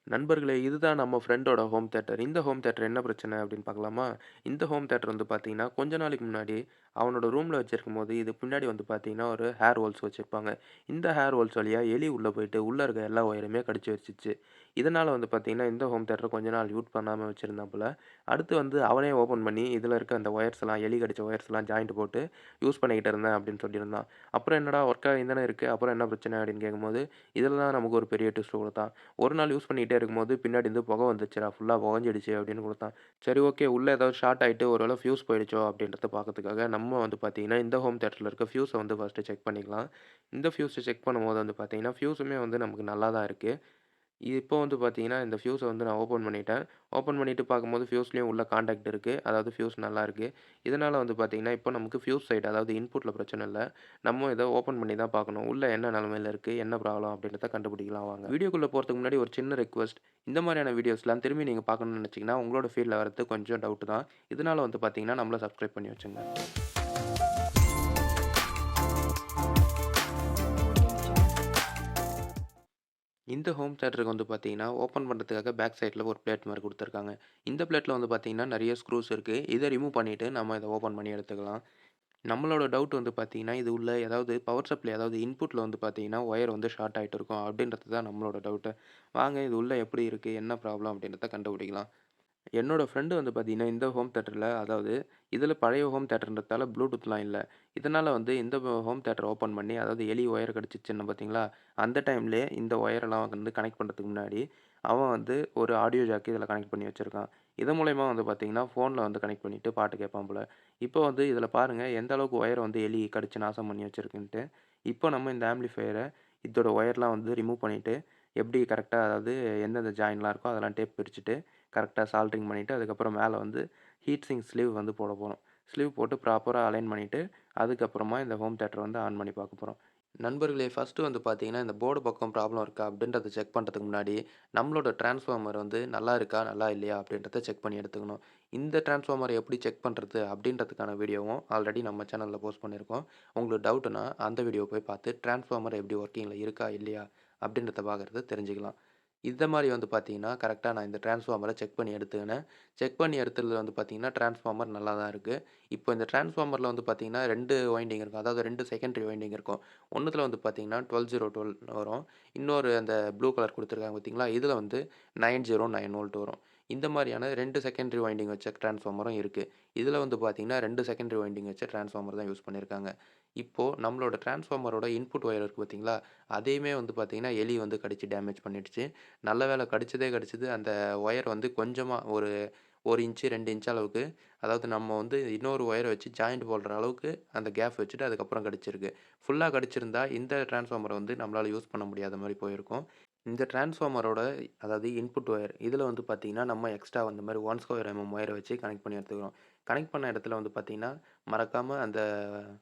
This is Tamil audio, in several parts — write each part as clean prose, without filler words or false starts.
நண்பர்களே, இதுதான் நம்ம ஃப்ரெண்டோட ஹோம் தியேட்டர். இந்த ஹோம் தியேட்டர் என்ன பிரச்சனை அப்படின்னு பார்க்கலாமா? இந்த ஹோம் தியேட்டர் வந்து பார்த்தீங்கன்னா, கொஞ்ச நாளைக்கு முன்னாடி அவனோட ரூம்ல வச்சிருக்கும்போது, இது பின்னாடி வந்து பார்த்தீங்கன்னா, ஒரு ஹேர் ஹோல்ஸ் வச்சிருப்பாங்க. இந்த ஹேர் ஹோல்ஸ் வழியா எலி உள்ள போயிட்டு, உள்ள இருக்க எல்லா ஒயரையுமே கடிச்சு வச்சுச்சு. இதனால வந்து பார்த்தீங்கன்னா, இந்த ஹோம் தியேட்டர கொஞ்ச நாள் யூஸ் பண்ணாம வச்சிருந்தான் போல. அடுத்து வந்து அவனே ஓப்பன் பண்ணி, இதில இருக்க அந்த ஒயர்ஸ்லாம் எலி கடிச்ச ஒயர்ஸ்லாம் ஜாயிண்ட் போட்டு யூஸ் பண்ணிக்கிட்டு இருந்தேன் அப்படின்னு சொல்லியிருந்தான். அப்புறம் என்னடா ஒர்க் ஆகி தானே இருக்கு. அப்புறம் என்ன பிரச்சனை அப்படின்னு கேட்கும்போது, இதில தான் நமக்கு ஒரு பெரிய ட்விஸ்ட் குடுத்தான். ஒரு நாள் யூஸ் பண்ணிட்டே இருக்கும்போது, பின்னாடி இருந்து புகை வந்துச்சுடா, ஃபுல்லா புகஞ்சிடுச்சு அப்படின்னு குடுத்தான். சரி ஓகே, உள்ள ஏதாவது ஷார்ட் ஆயிட்டு ஒரு வேள ஃபியூஸ் போயிடுச்சோ அப்படின்றத பார்க்கறதுக்காக, நம்ம வந்து பார்த்தீங்கன்னா, இந்த ஹோம் தியேட்டர்ல இருக்க ஃபியூஸ வந்து ஃபர்ஸ்ட்டு செக் பண்ணிக்கலாம். இந்த ஃபியூஸ செக் பண்ணும்போது வந்து பார்த்தீங்கன்னா, ஃபியூஸுமே வந்து நமக்கு நல்லா தான் இருக்கு. இப்போ வந்து பார்த்தீங்கன்னா, இந்த ஃபியூஸ வந்து நான் ஓப்பன் பண்ணிட்டேன். ஓப்பன் பண்ணிட்டு பார்க்கும்போது ஃபியூஸ்லயும் உள்ள கான்டாக்ட் இருக்கு. அதாவது ஃபியூஸ் நல்லாருக்கு. இதனால வந்து பார்த்தீங்கன்னா, இப்போ நமக்கு ஃபியூஸ் சைடு அதாவது இன்புட்ல பிரச்சனை இல்ல. நம்ம இத ஓப்பன் பண்ணி தான் பார்க்கணும். உள்ள என்ன நிலைமையில இருக்கு? என்ன ப்ராப்ளம்? அப்படின்றத கண்டுபிடிக்கலாம் வாங்க. வீடியோக்குள்ள போறதுக்கு முன்னாடி ஒரு சின்ன ரிக்வெஸ்ட். இந்த மாரியான வீடியோஸ்லாம் திரும்பி நீங்க பார்க்கணும்னு நெனச்சீங்கன்னா, உங்களோட ஃபீல்ட்ல வரது கொஞ்சம் டவுட் தான். இதனால வந்து பார்த்தீங்கன்னா, நம்மள சப்ஸ்கிரைப் பண்ணி வச்சுங்க. இந்த ஹோம் தியேட்டருக்கு வந்து பார்த்தீங்கன்னா, ஓப்பன் பண்ணுறதுக்காக பேக் சைட்ல ஒரு பிளேட் மாரி குடுத்துருக்காங்க. இந்த பிளேட்ல வந்து பார்த்தீங்கன்னா, நெறைய ஸ்க்ரூஸ் இருக்கு. இத ரிமூவ் பண்ணிட்டு நம்ம இத ஓப்பன் பண்ணி எடுத்துக்கலாம். நம்மளோட டவுட் வந்து பார்த்தீங்கன்னா, இது உள்ள ஏதாவது பவர் சப்ளை அதாவது இன்புட்ல வந்து பார்த்தீங்கன்னா, ஒயர் வந்து ஷார்ட் ஆயிட்டு இருக்கும் அப்படின்றது தான் நம்மளோட டவுட்டு. வாங்க இது உள்ள எப்படி இருக்கு? என்ன ப்ராப்ளம்? அப்படின்றத கண்டுபிடிக்கலாம். என்னோட ஃப்ரெண்டு வந்து பார்த்தீங்கன்னா, இந்த ஹோம் தியேட்டர்ல அதாவது இதில பழைய ஹோம் தியேட்டர்ன்றதால ப்ளூடூத்லாம் இல்ல. இதனால வந்து இந்த ஹோம் தியேட்டர் ஓப்பன் பண்ணி அதாவது எலி ஒயர் கடிச்சிச்சுன்னு பார்த்தீங்களா, அந்த டைம்லயே இந்த ஒயரெல்லாம் வந்து கனெக்ட் பண்ணுறதுக்கு முன்னாடி, அவன் வந்து ஒரு ஆடியோ ஜாக் இதில கனெக்ட் பண்ணி வச்சிருக்கான். இதன் மூலியமா வந்து பார்த்தீங்கன்னா, ஃபோன்ல வந்து கனெக்ட் பண்ணிட்டு பாட்டு கேட்பான் போல. இப்போ வந்து இதில பாருங்க எந்த அளவுக்கு ஒயர வந்து எலி கடிச்சு நாசம் பண்ணி வச்சிருக்குன்ட்டு. இப்போ நம்ம இந்த ஆம்பிளிஃபையர இதோட ஒயர்லாம் வந்து ரிமூவ் பண்ணிட்டு, எப்படி கரெக்ட்டா அதாவது எந்தெந்த ஜாயின்ட்லாம் இருக்கோ அதெல்லாம் டேப் பிரிச்சுட்டு கரெக்ட்டா சால்டரிங் பண்ணிட்டு, அதுக்கப்புறம் மேல வந்து ஹீட் சிங்க் ஸ்லீவ் வந்து போட போறோம். ஸ்லீவ் போட்டு ப்ராப்பரா அலைன் பண்ணிட்டு, அதுக்கப்புறமா இந்த ஹோம் தியேட்டர வந்து ஆன் பண்ணி பார்க்க போறோம். நண்பர்களே ஃபர்ஸ்ட்டு வந்து பார்த்தீங்கன்னா, இந்த போர்டு பக்கம் ப்ராப்ளம் இருக்கா அப்படின்றத செக் பண்றதுக்கு முன்னாடி, நம்மளோட டிரான்ஸ்ஃபார்மர் வந்து நல்லா இருக்கா, நல்லா இல்லையா அப்படின்றத செக் பண்ணி எடுத்துக்கணும். இந்த டிரான்ஸ்ஃபார்மர எப்படி செக் பண்றது அப்படின்றதுக்கான வீடியோவும் ஆல்ரெடி நம்ம சேனல்ல போஸ்ட் பண்ணியிருக்கோம். உங்களுக்கு டவுட்டுன்னா அந்த வீடியோ போய் பார்த்து டிரான்ஸ்ஃபார்மர் எப்படி ஒர்க்கிங்ல இருக்கா, இல்லையா அப்படின்றத பார்க்கறத தெரிஞ்சுக்கலாம். இந்த மாரி வந்து பார்த்தீங்கன்னா, கரெக்ட்டா நான் இந்த டிரான்ஸ்ஃபார்மர செக் பண்ணி எடுத்துக்கினேன். செக் பண்ணி எடுத்ததுல வந்து பார்த்தீங்கன்னா, டிரான்ஸ்ஃபார்மர் நல்லா தான் இருக்கு. இப்போ இந்த டிரான்ஸ்ஃபார்மர்ல வந்து பார்த்தீங்கன்னா, 2 வைண்டிங் இருக்கும். அதாவது 2 செகண்டரி வைண்டிங் இருக்கும். ஒண்ணுத்துல வந்து பார்த்தீங்கன்னா, 12012 வரும். இன்னொரு அந்த ப்ளூ கலர் குடுத்துருக்காங்க பார்த்தீங்களா? இதுல வந்து 9009 வோல்ட் வரும். இந்த மாரியான 2 செகண்டரி வைண்டிங் வச்ச டிரான்ஸ்ஃபார்மரும் இருக்கு. இதுல வந்து பார்த்தீங்கன்னா, 2 செகண்டரி வைண்டிங் வச்ச டிரான்ஸ்ஃபார்மர் தான் யூஸ் பண்ணியிருக்காங்க. இப்போ நம்மளோட டிரான்ஸ்ஃபார்மரோட இன்புட் ஒயர் இருக்கு பார்த்தீங்களா? அதையுமே வந்து பார்த்தீங்கன்னா, எலி வந்து கடிச்சு டேமேஜ் பண்ணிடுச்சு. நல்ல வேள கடிச்சதே கடிச்சது. அந்த ஒயர் வந்து கொஞ்சமா ஒரு 1 இன்ச்சு, 2 இன்ச் அளவுக்கு அதாவது நம்ம வந்து இன்னொரு ஒயர வச்சு ஜாயிண்ட் போடுற அளவுக்கு அந்த கேப் வச்சுட்டு அதுக்கப்புறம் கடிச்சிருக்கு. ஃபுல்லா கடிச்சிருந்தா இந்த டிரான்ஸ்ஃபார்மர வந்து நம்மளால யூஸ் பண்ண முடியாத மாரி போயிருக்கும். இந்த டிரான்ஸ்ஃபார்மரோட அதாவது இன்புட் ஒயர் இதில வந்து பார்த்தீங்கன்னா, நம்ம எக்ஸ்ட்ரா இந்த மாரி 1/2 ஒயர வச்சு கனெக்ட் பண்ணி எடுத்துக்கிறோம். கனெக்ட் பண்ண இடத்துல வந்து பார்த்தீங்கன்னா, மறக்காம அந்த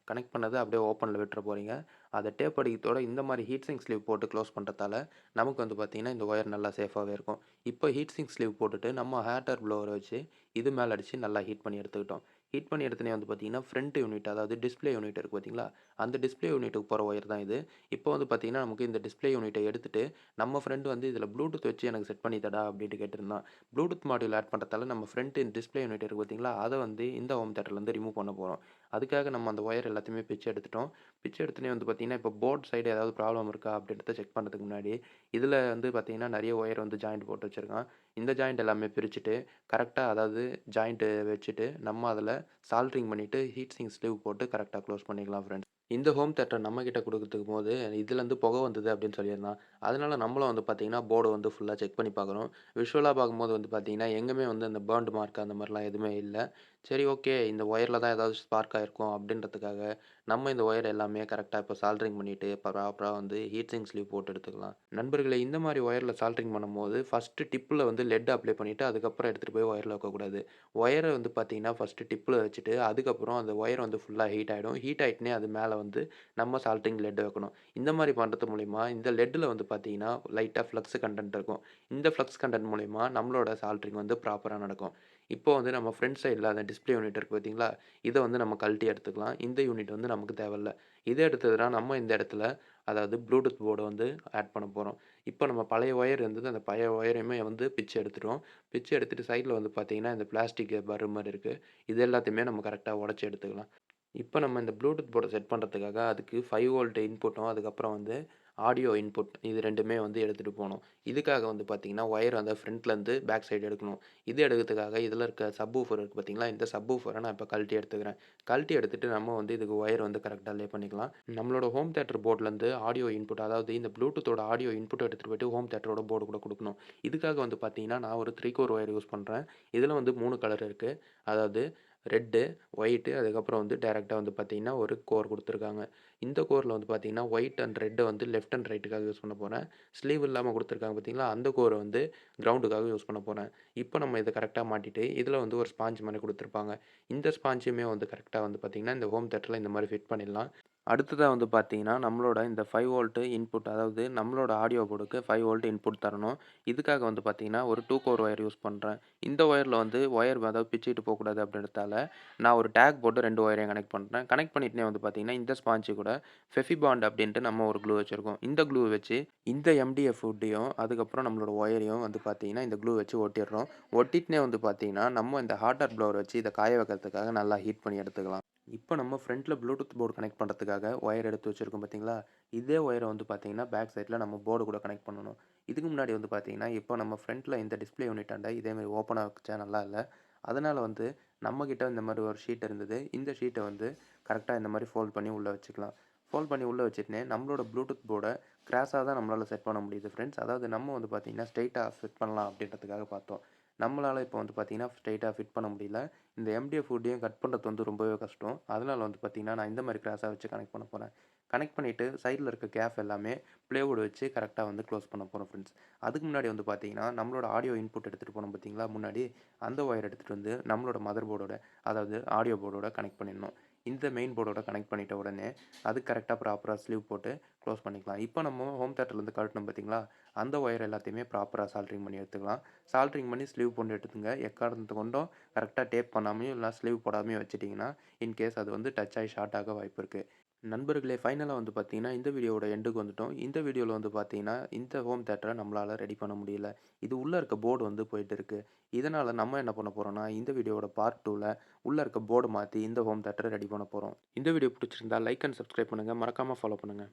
கனெக்ட் பண்ணத அப்படியே ஓப்பன்ல விட்டுற போறீங்க. அத டேப் அடிக்கிறதோட இந்த மாரி ஹீட் சிங்க் ஸ்லீவ் போட்டு க்ளோஸ் பண்றதால, நமக்கு வந்து பார்த்தீங்கன்னா, இந்த ஒயர் நல்லா சேஃபாவே இருக்கும். இப்போ ஹீட் சிங்க் ஸ்லீவ் போட்டுட்டு நம்ம ஹேர் ட்ரையர் ப்ளோவர வச்சு இது மேல அடிச்சு நல்லா ஹீட் பண்ணி எடுத்துக்கிட்டோம். ஹீட் பண்ணி எடுத்தோனே வந்து பார்த்தீங்கன்னா, ஃப்ரண்ட் யூனிட் அதாவது டிஸ்ப்ளே யூனிட் இருக்கு பார்த்தீங்களா? அந்த டிஸ்ப்ளே யூனிட்டுக்கு போற ஒயர் தான் இது. இப்போ வந்து பார்த்தீங்கன்னா, நமக்கு இந்த டிஸ்ப்ளே யூனிட்ட எடுத்துட்டு, நம்ம ஃப்ரெண்ட் வந்து இதில ப்ளூடூத் வச்சு எனக்கு செட் பண்ணி தாடா அப்டின்ட்டு கேட்டிருந்தான். ப்ளூடூத் மாடியூல் ஆட் பண்றதால நம்ம ஃப்ரண்ட் டிஸ்ப்ளே யூனிட் இருக்கு பார்த்தீங்களா? அத வந்து இந்த ஹோம் தியேட்டர்லேருந்து ரிமூவ் பண்ண போறோம். அதுக்காக நம்ம அந்த ஒயர் எல்லாத்தையுமே பிச்சு எடுத்துட்டோம். பிச்சை எடுத்தோனே வந்து பார்த்தீங்கன்னா, இப்போ போர்ட் சைடு ஏதாவது ப்ராப்ளம் இருக்கா அப்படின்றத செக் பண்ணுறதுக்கு முன்னாடி, இதில வந்து பார்த்தீங்கன்னா, நெறைய ஒயர் வந்து ஜாயிண்ட் போட்டு வச்சிருக்கான். இந்த ஜாயிண்ட் எல்லாமே பிரிச்சுட்டு, கரெக்ட்டா அதாவது ஜாயிண்ட் வச்சுட்டு, நம்ம அதில சால்டரிங் பண்ணிட்டு, ஹீட் சிங்க் ஸ்லீவ் போட்டு கரெக்ட்டா க்ளோஸ் பண்ணிக்கலாம் ஃப்ரெண்ட்ஸ். இந்த ஹோம் தியேட்டர் நம்மகிட்ட குடுக்கறதுக்கும்போது, "இதுலேருந்து புகை வந்தது" அப்படின்னு சொல்லியிருந்தான். அதனால நம்மளும் வந்து பார்த்தீங்கன்னா, போர்ட வந்து ஃபுல்லா செக் பண்ணி பார்க்குறோம். விஷுவலா பார்க்கும்போது வந்து பார்த்தீங்கன்னா, எங்குமே வந்து அந்த பர்ன்ட் மார்க் அந்த மாரிலாம் எதுவுமே இல்ல. சரி ஓகே, இந்த ஒயர்ல தான் ஏதாவது ஸ்பார்க் ஆயிருக்கும் அப்படின்றதுக்காக, நம்ம இந்த ஒயர் எல்லாமே கரெக்ட்டா இப்போ சால்டரிங் பண்ணிட்டு, ப்ராப்பரா வந்து ஹீட் சிங்க் ஸ்லீவ் போட்டு எடுத்துக்கலாம். நண்பர்களே இந்த மாரி ஒயர்ல சால்டரிங் பண்ணும்போது, ஃபர்ஸ்ட்டு டிப்ல வந்து லெட் அப்ளை பண்ணிட்டு, அதுக்கப்புறம் எடுத்துட்டு போய் ஒயர்ல வைக்கக்கூடாது. ஒயர வந்து பார்த்தீங்கன்னா, ஃபர்ஸ்ட்டு டிப்ல வச்சுட்டு, அதுக்கப்புறம் அந்த ஒயர் வந்து ஃபுல்லா ஹீட் ஆயிடும். ஹீட் ஆயிட்டோனே அது மேல வந்து நம்ம சால்டரிங் லெட் வைக்கணும். இந்த மாரி பண்றது மூலியமா, இந்த லெட்ல வந்து பார்த்தீங்கன்னா, லைட்டா ஃப்ளக்ஸ் கன்டென்ட் இருக்கும். இந்த ஃப்ளக்ஸ் கன்டென்ட் மூலியமா நம்மளோட சால்டரிங் வந்து ப்ராப்பரா நடக்கும். இப்போ வந்து நம்ம ஃப்ரண்ட் சைட்ல அந்த டிஸ்ப்ளே யூனிட் இருக்கு பார்த்தீங்களா? இத வந்து நம்ம கழட்டி எடுத்துக்கலாம். இந்த யூனிட் வந்து நமக்கு தேவையில்ல. இத எடுத்ததுனா நம்ம இந்த இடத்துல அதாவது ப்ளூடூத் போர்ட வந்து ஆட் பண்ண போறோம். இப்போ நம்ம பழைய ஒயர் இருந்தது, அந்த பழைய ஒயரையுமே வந்து பிச்சு எடுத்துட்டோம். பிச்சு எடுத்துட்டு சைட்ல வந்து பார்த்தீங்கன்னா, இந்த பிளாஸ்டிக் பர் மாரி இருக்கு. இது எல்லாத்தையுமே நம்ம கரெக்ட்டா உடைச்சு எடுத்துக்கலாம். இப்ப நம்ம இந்த ப்ளூடூத் போர்ட செட் பண்றதுக்காக, அதுக்கு 5 வோல்ட் இன்புட்டும், அதுக்கப்புறம் வந்து ஆடியோ இன்புட் இது 2மே வந்து எடுத்துட்டு போணும். இதுக்காக வந்து பார்த்தீங்கன்னா, ஒயர் அந்த ஃப்ரண்ட்லேருந்து பேக் சைடு எடுக்கணும். இது எடுக்கிறதுக்காக இதில இருக்க சப்வூஃபர் இருக்கு பார்த்தீங்களா, இந்த சப்வூஃபர நான் இப்ப கழட்டி எடுத்துக்கிறேன். கழட்டி எடுத்துட்டு நம்ம வந்து இதுக்கு ஒயர் வந்து கரெக்ட்டா லே பண்ணிக்கலாம். நம்மளோட ஹோம் தியேட்டர் போர்ட்லேருந்து ஆடியோ இன்புட் அதாவது இந்த ப்ளூடூத்தோட ஆடியோ இன்புட்ட எடுத்துட்டு போயிட்டு ஹோம் தியேட்டரோட போர்டு கூட குடுக்கணும். இதுக்காக வந்து பார்த்தீங்கன்னா, நான் ஒரு 3 கோர் ஒயர் யூஸ் பண்றேன். இதில வந்து 3 கலர் இருக்கு. அதாவது ரெட்டு, ஒயிட்டு அதுக்கப்புறம் வந்து டைரக்ட்டா வந்து பார்த்தீங்கன்னா, ஒரு கோர் குடுத்துருக்காங்க. இந்த கோர்ல வந்து பார்த்தீங்கன்னா, ஒயிட் அண்ட் ரெட்ட வந்து லெஃப்ட் அண்ட் ரைட்டுக்காக யூஸ் பண்ண போறேன். ஸ்லீவ் இல்லாம குடுத்துருக்காங்க பார்த்தீங்களா, அந்த கோர வந்து கிரவுண்டுக்காக யூஸ் பண்ண போறேன். இப்போ நம்ம இத கரெக்ட்டா மாட்டிட்டு, இதில வந்து ஒரு ஸ்பாஞ்ச் மாரி குடுத்துருப்பாங்க. இந்த ஸ்பாஞ்சுமே வந்து கரெக்ட்டா வந்து பார்த்தீங்கன்னா, இந்த ஹோம் தியேட்டர்ல இந்த மாரி ஃபிட் பண்ணிடலாம். அடுத்ததா வந்து பார்த்தீங்கன்னா, நம்மளோட இந்த 5 வோல்ட் இன்புட் அதாவது நம்மளோட ஆடியோ போர்டுக்கு 5 வோல்ட் இன்புட் தரணும். இதுக்காக வந்து பார்த்தீங்கன்னா, ஒரு 2 கோர் ஒயர் யூஸ் பண்றேன். இந்த ஒயர்ல வந்து ஒயர் அதாவது பிச்சுக்கிட்டு போக்கூடாது அப்படின்றதால, நான் ஒரு டேக் போட்டு 2 ஒயரையும் கனெக்ட் பண்றேன். கனெக்ட் பண்ணிட்டோனே வந்து பார்த்தீங்கன்னா, இந்த ஸ்பான்ச் கூட ஃபெஃபிபாண்ட் அப்படின்ட்டு நம்ம ஒரு க்ளூ வச்சிருக்கோம். இந்த க்ளூ வச்சு இந்த எம்டிஎஃப் வுட்டையும், அதுக்கப்புறம் நம்மளோட ஒயரையும் வந்து பார்த்தீங்கன்னா, இந்த க்ளூ வச்சு ஒட்டிடுறோம். ஒட்டிட்டுனே வந்து பார்த்தீங்கன்னா, நம்ம இந்த ஹாட் அர் ப்ளோவர் வச்சு இத காய வைக்கிறதுக்காக நல்லா ஹீட் பண்ணி எடுத்துக்கலாம். இப்ப நம்ம ஃப்ரண்ட்ல ப்ளூடூத் போர்ட் கனெக்ட் பண்றதுக்காக ஒயர் எடுத்து வச்சிருக்கோம் பார்த்தீங்களா? இதே ஒயர வந்து பார்த்தீங்கன்னா, பேக் சைட்ல நம்ம போர்டு கூட கனெக்ட் பண்ணணும். இதுக்கு முன்னாடி வந்து பார்த்தீங்கன்னா, இப்போ நம்ம ஃப்ரண்ட்ல இந்த டிஸ்ப்ளே யூனிட்டாண்ட இதே மாரி ஓப்பனா வச்சா நல்லா இல்ல. அதனால வந்து நம்மகிட்ட இந்த மாரி ஒரு ஷீட் இருந்தது. இந்த ஷீட்ட வந்து கரெக்ட்டா இந்த மாரி ஃபோல்ட் பண்ணி உள்ள வச்சுக்கலாம். ஃபோல்ட் பண்ணி உள்ள வச்சுட்டுனே நம்மளோட ப்ளூடூத் போர்ட கிராஸா தான் நம்மளால செட் பண்ண முடியுது ஃப்ரெண்ட்ஸ். அதாவது நம்ம வந்து பார்த்தீங்கன்னா, ஸ்ட்ரெய்ட்டா ஃபிட் பண்ணலாம் அப்படின்றதுக்காக பார்த்தோம். நம்மளால இப்போ வந்து பார்த்தீங்கன்னா, ஸ்ட்ரெய்ட்டா ஃபிட் பண்ண முடியல. இந்த எம்டிஎஃப் வுட்டையும் கட் பண்றது வந்து ரொம்பவே கஷ்டம். அதனால வந்து பார்த்தீங்கன்னா, நான் இந்த மாரி கிராஸா வச்சு கனெக்ட் பண்ண போறேன். கனெக்ட் பண்ணிட்டு சைட்ல இருக்க கேப் எல்லாமே ப்ளைவுட் வச்சு கரெக்ட்டா வந்து க்ளோஸ் பண்ண போறோம் ஃப்ரெண்ட்ஸ். அதுக்கு முன்னாடி வந்து பார்த்தீங்கன்னா, நம்மளோட ஆடியோ இன்புட் எடுத்துட்டு போனோம் பார்த்தீங்களா முன்னாடி, அந்த ஒயர் எடுத்துட்டு வந்து நம்மளோட மதர் போர்டோட அதாவது ஆடியோ போர்டோட கனெக்ட் பண்ணிடணும். இந்த மெயின் போர்டோட கனெக்ட் பண்ணிட்ட உடனே, அது கரெக்ட்டா ப்ராப்பரா ஸ்லீவ் போட்டு க்ளோஸ் பண்ணிக்கலாம். இப்போ நம்ம ஹோம் தியேட்டர்லேருந்து கழட்டுனோம் பார்த்தீங்களா, அந்த ஒயர் எல்லாத்தையுமே ப்ராப்பரா சால்டரிங் பண்ணி எடுத்துக்கலாம். சால்டரிங் பண்ணி ஸ்லீவ் போட்டு எடுத்துங்க. எக்காரணத்த கொண்டும் கரெக்ட்டா டேப் பண்ணாமயும், இல்ல ஸ்லீவ் போடாமயும் வச்சுட்டீங்கன்னா, இன்கேஸ் அது வந்து டச் ஆயி ஷார்ட் ஆக வாய்ப்பு இருக்கு. நண்பர்களே ஃபைனலா வந்து பார்த்தீங்கன்னா, இந்த வீடியோவோட எண்டுக்கு வந்துட்டோம். இந்த வீடியோல வந்து பார்த்தீங்கன்னா, இந்த ஹோம் தியேட்டர நம்மளால ரெடி பண்ண முடியல. இது உள்ள இருக்க போர்டு வந்து போயிட்டு இருக்கு. இதனால நம்ம என்ன பண்ண போறோம்னா, இந்த வீடியோவோட பார்ட் 2ல உள்ள இருக்க போர்ட மாத்தி இந்த ஹோம் தியேட்டர ரெடி பண்ண போறோம். இந்த வீடியோ பிடிச்சிருந்தா லைக் அண்ட் சப்ஸ்கிரைப் பண்ணுங்க. மறக்காம ஃபாலோ பண்ணுங்க.